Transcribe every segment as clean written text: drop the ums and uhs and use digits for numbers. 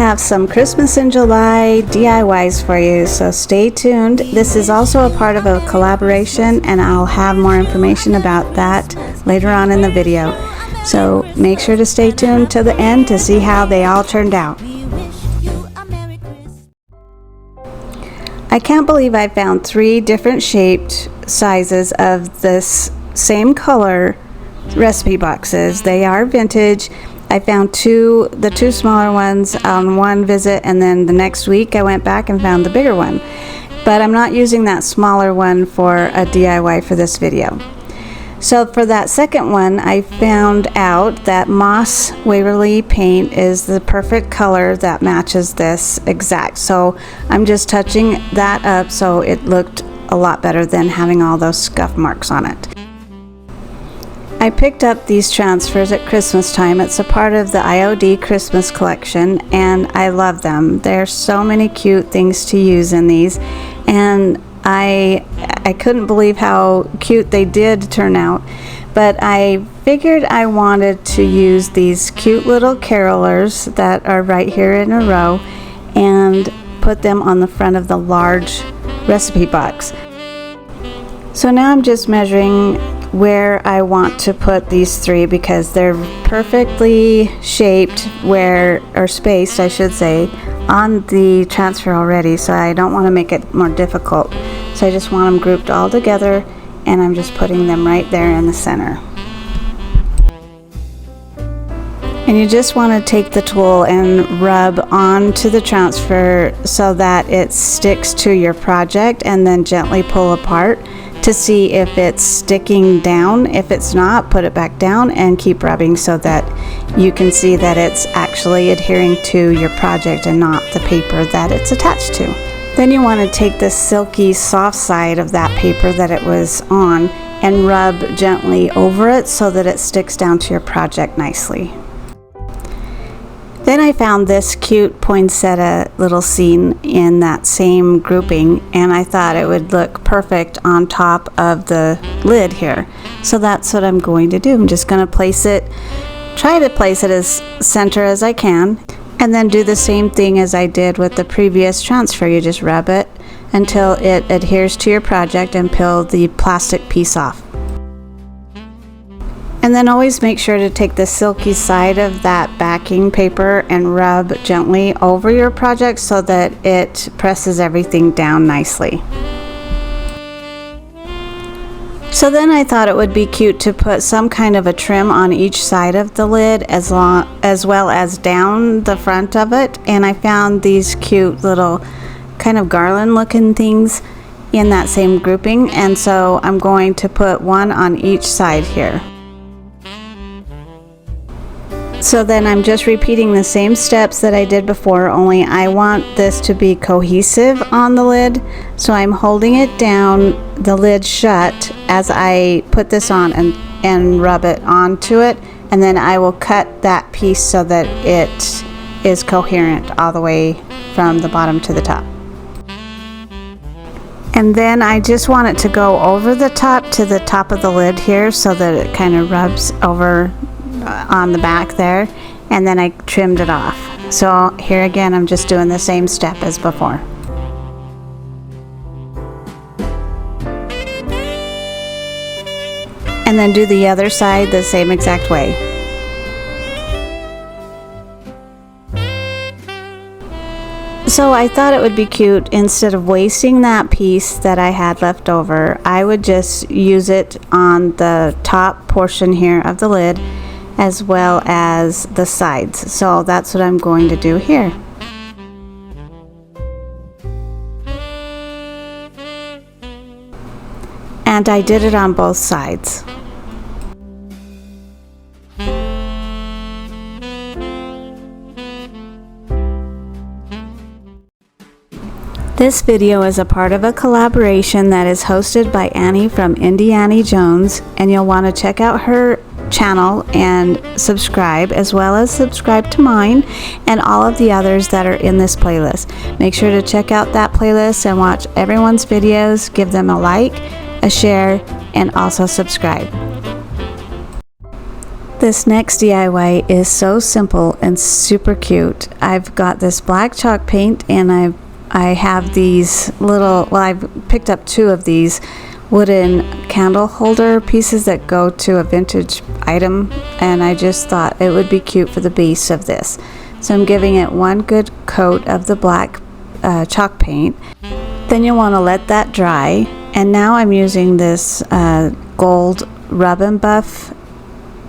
have some Christmas in July DIYs for you, so stay tuned. This is also a part of a collaboration, and I'll have more information about that later on in the video. So make sure to stay tuned to the end to see how they all turned out. I can't believe I found 3 different shaped sizes of this same color recipe boxes. They are vintage. I found the two smaller ones on one visit, and then the next week I went back and found the bigger one. But I'm not using that smaller one for a DIY for this video. So for that second one, I found out that Moss Waverly paint is the perfect color that matches this exact. So I'm just touching that up so it looked a lot better than having all those scuff marks on it. I picked up these transfers at Christmas time. It's a part of the IOD Christmas collection, and I love them. There's so many cute things to use in these, and I couldn't believe how cute they did turn out. But I figured I wanted to use these cute little carolers that are right here in a row and put them on the front of the large recipe box. So now I'm just measuring where I want to put these 3 because they're perfectly shaped or spaced, I should say, on the transfer already, so I don't want to make it more difficult. So I just want them grouped all together, and I'm just putting them right there in the center. And you just want to take the tool and rub onto the transfer so that it sticks to your project, and then gently pull apart to see if it's sticking down. If it's not, put it back down and keep rubbing so that you can see that it's actually adhering to your project and not the paper that it's attached to. Then you want to take the silky soft side of that paper that it was on and rub gently over it so that it sticks down to your project nicely. Then I found this cute poinsettia little scene in that same grouping, and I thought it would look perfect on top of the lid here. So that's what I'm going to do. I'm just going to try to place it as center as I can, and then do the same thing as I did with the previous transfer. You just rub it until it adheres to your project and peel the plastic piece off. And then always make sure to take the silky side of that backing paper and rub gently over your project so that it presses everything down nicely. So then I thought it would be cute to put some kind of a trim on each side of the lid as well as down the front of it. And I found these cute little kind of garland looking things in that same grouping. And so I'm going to put one on each side here. So then I'm just repeating the same steps that I did before, only I want this to be cohesive on the lid. So I'm holding it down, the lid shut, as I put this on and rub it onto it. And then I will cut that piece so that it is coherent all the way from the bottom to the top. And then I just want it to go over the top to the top of the lid here so that it kind of rubs over on the back there, and then I trimmed it off. So here again, I'm just doing the same step as before. And then do the other side the same exact way. So I thought it would be cute, instead of wasting that piece that I had left over, I would just use it on the top portion here of the lid as well as the sides. So that's what I'm going to do here. And I did it on both sides. This video is a part of a collaboration that is hosted by Annie from Indie Annie Jones, and you'll want to check out her channel and subscribe, as well as subscribe to mine and all of the others that are in this playlist. Make sure to check out that playlist and watch everyone's videos, give them a like, a share, and also subscribe. This next DIY is so simple and super cute. I've got this black chalk paint, and I have these little, well, I've picked up 2 of these wooden candle holder pieces that go to a vintage item, and I just thought it would be cute for the base of this. So I'm giving it 1 good coat of the black chalk paint. Then you'll want to let that dry, and now I'm using this gold rub and buff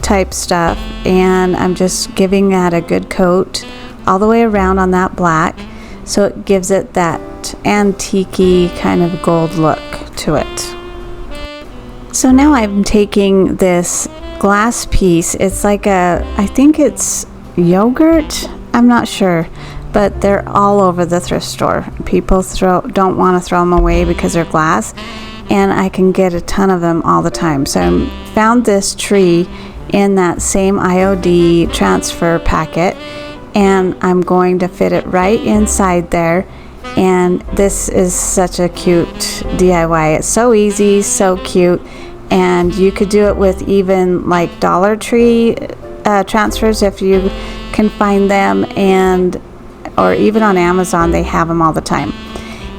type stuff, and I'm just giving that a good coat all the way around on that black, so it gives it that antique-y kind of gold look to it. So now I'm taking this glass piece. It's like I think it's yogurt, I'm not sure, but they're all over the thrift store. People don't want to throw them away because they're glass, and I can get a ton of them all the time. So I found this tree in that same IOD transfer packet, and I'm going to fit it right inside there. And this is such a cute DIY. It's so easy, so cute, and you could do it with even like Dollar Tree transfers if you can find them, and or even on Amazon, they have them all the time.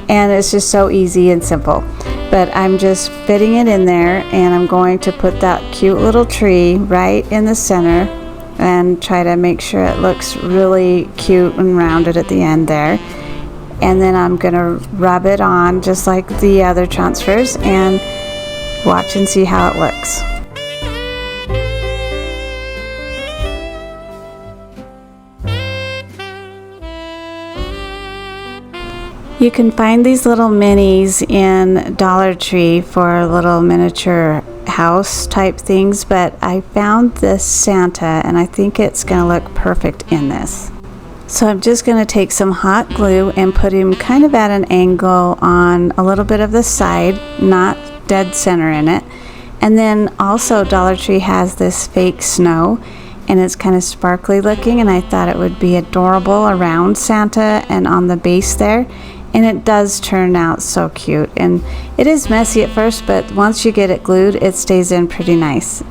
And it's just so easy and simple. But I'm just fitting it in there, and I'm going to put that cute little tree right in the center and try to make sure it looks really cute and rounded at the end there. And then I'm going to rub it on just like the other transfers and watch and see how it looks. You can find these little minis in Dollar Tree for little miniature house type things, but I found this Santa, and I think it's going to look perfect in this. So I'm just going to take some hot glue and put him kind of at an angle on a little bit of the side, not dead center in it. And then also Dollar Tree has this fake snow, and it's kind of sparkly looking, and I thought it would be adorable around Santa and on the base there. And it does turn out so cute, and it is messy at first, but once you get it glued, it stays in pretty nice.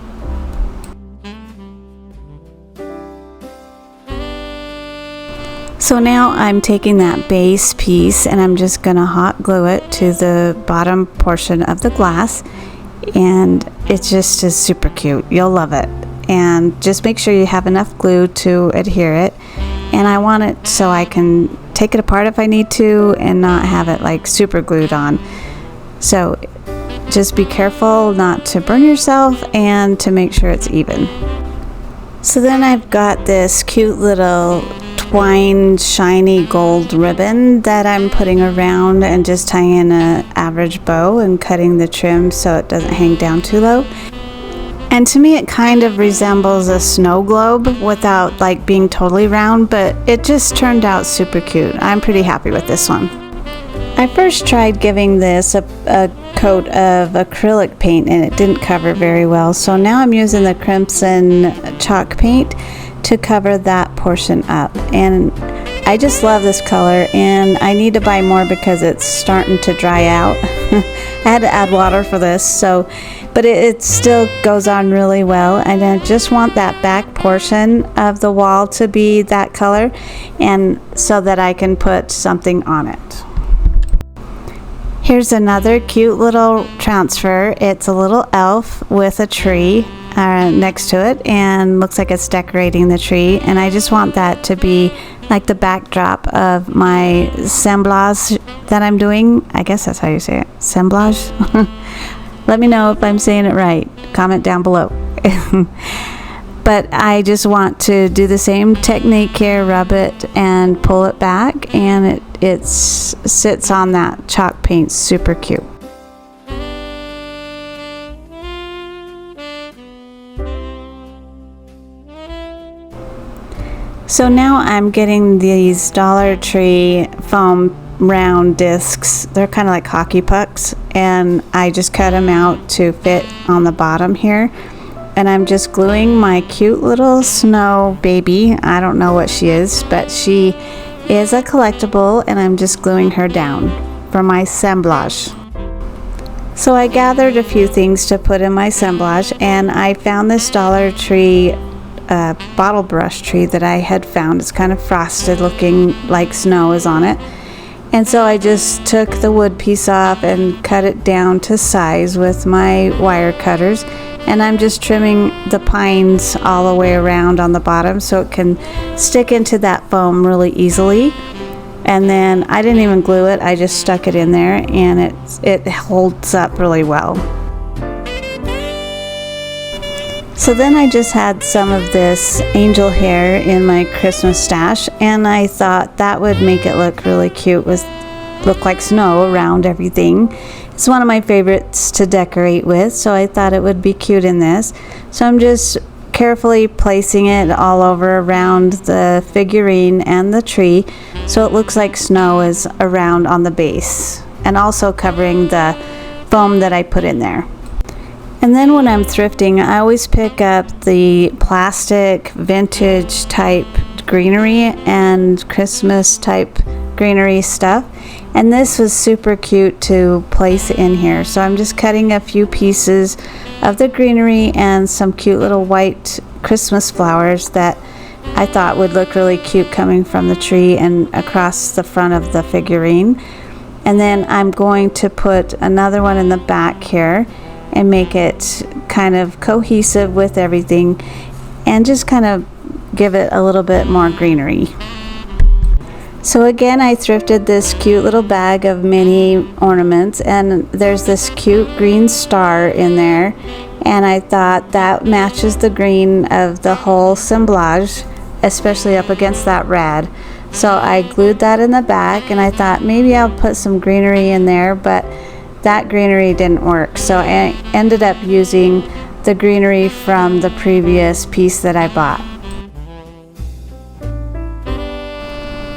So now I'm taking that base piece, and I'm just gonna hot glue it to the bottom portion of the glass, and it just is super cute. You'll love it. And just make sure you have enough glue to adhere it. And I want it so I can take it apart if I need to and not have it like super glued on. So just be careful not to burn yourself and to make sure it's even. So then I've got this cute little twined shiny gold ribbon that I'm putting around and just tying in an average bow and cutting the trim so it doesn't hang down too low. And to me it kind of resembles a snow globe without like being totally round, but it just turned out super cute. I'm pretty happy with this one. I first tried giving this a coat of acrylic paint, and it didn't cover very well. So now I'm using the crimson chalk paint to cover that portion up. And I just love this color, and I need to buy more because it's starting to dry out. I had to add water for this, but it still goes on really well, and I just want that back portion of the wall to be that color, and so that I can put something on it. Here's another cute little transfer. It's a little elf with a tree next to it, and looks like it's decorating the tree, and I just want that to be like the backdrop of my assemblage that I'm doing. I guess that's how you say it, assemblage. Let me know if I'm saying it right. Comment down below. But I just want to do the same technique here, rub it and pull it back, and it sits on that chalk paint super cute. So now I'm getting these Dollar Tree foam round discs. They're kind of like hockey pucks, and I just cut them out to fit on the bottom here. And I'm just gluing my cute little snow baby. I don't know what she is, but she is a collectible, and I'm just gluing her down for my assemblage. So I gathered a few things to put in my assemblage, and I found this Dollar Tree a bottle brush tree that I had found. It's kind of frosted looking, like snow is on it. And so I just took the wood piece off and cut it down to size with my wire cutters. And I'm just trimming the pines all the way around on the bottom so it can stick into that foam really easily. And then I didn't even glue it, I just stuck it in there, and it holds up really well. So then I just had some of this angel hair in my Christmas stash, and I thought that would make it look really cute, look like snow around everything. It's one of my favorites to decorate with, so I thought it would be cute in this. So I'm just carefully placing it all over around the figurine and the tree so it looks like snow is around on the base, and also covering the foam that I put in there. And then when I'm thrifting, I always pick up the plastic vintage type greenery and Christmas type greenery stuff. And this was super cute to place in here. So I'm just cutting a few pieces of the greenery and some cute little white Christmas flowers that I thought would look really cute coming from the tree and across the front of the figurine. And then I'm going to put another one in the back here and make it kind of cohesive with everything and just kind of give it a little bit more greenery. So again, I thrifted this cute little bag of mini ornaments, and there's this cute green star in there, and I thought that matches the green of the whole assemblage, especially up against that red. So I glued that in the back, and I thought maybe I'll put some greenery in there, but that greenery didn't work, so I ended up using the greenery from the previous piece that I bought.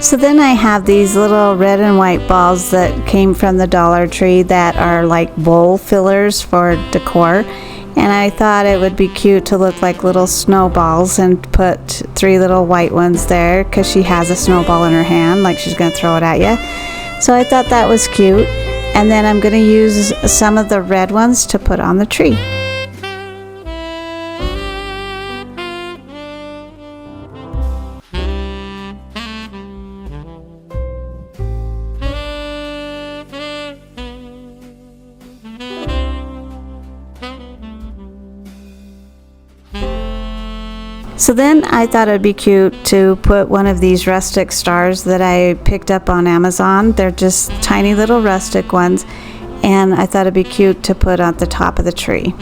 So then I have these little red and white balls that came from the Dollar Tree that are like bowl fillers for decor, and I thought it would be cute to look like little snowballs and put 3 little white ones there because she has a snowball in her hand like she's gonna throw it at you. So I thought that was cute. And then I'm going to use some of the red ones to put on the tree. So then I thought it'd be cute to put one of these rustic stars that I picked up on Amazon. They're just tiny little rustic ones, and I thought it'd be cute to put on the top of the tree.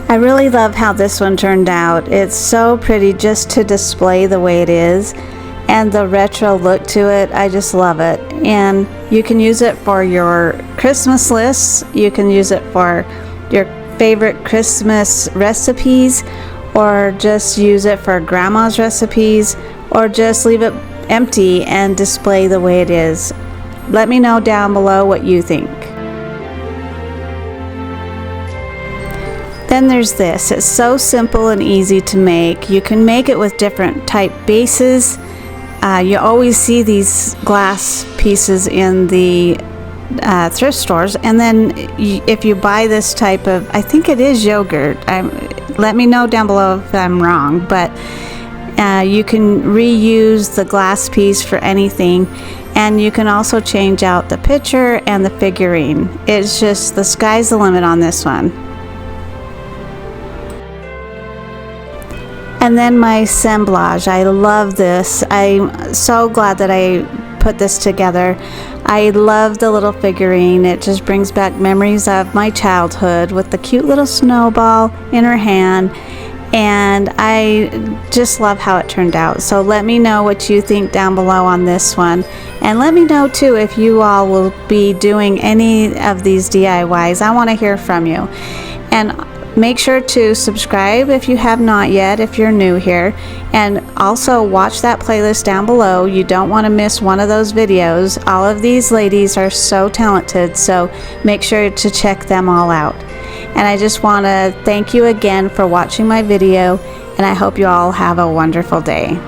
I really love how this one turned out. It's so pretty just to display the way it is, and the retro look to it, I just love it. And you can use it for your Christmas lists, you can use it for your favorite Christmas recipes, or just use it for grandma's recipes, or just leave it empty and display the way it is. Let me know down below what you think. Then there's this. It's so simple and easy to make. You can make it with different type bases. You always see these glass pieces in the thrift stores, and then if you buy this type of, I think it is yogurt, let me know down below if I'm wrong, but you can reuse the glass piece for anything, and you can also change out the picture and the figurine. It's just, the sky's the limit on this one. And then my assemblage, I love this. I'm so glad that I put this together. I love the little figurine. It just brings back memories of my childhood with the cute little snowball in her hand. And I just love how it turned out. So let me know what you think down below on this one. And let me know too if you all will be doing any of these DIYs. I want to hear from you. And make sure to subscribe if you have not yet, if you're new here, and also watch that playlist down below. You don't want to miss one of those videos. All of these ladies are so talented, so make sure to check them all out. And I just want to thank you again for watching my video, and I hope you all have a wonderful day.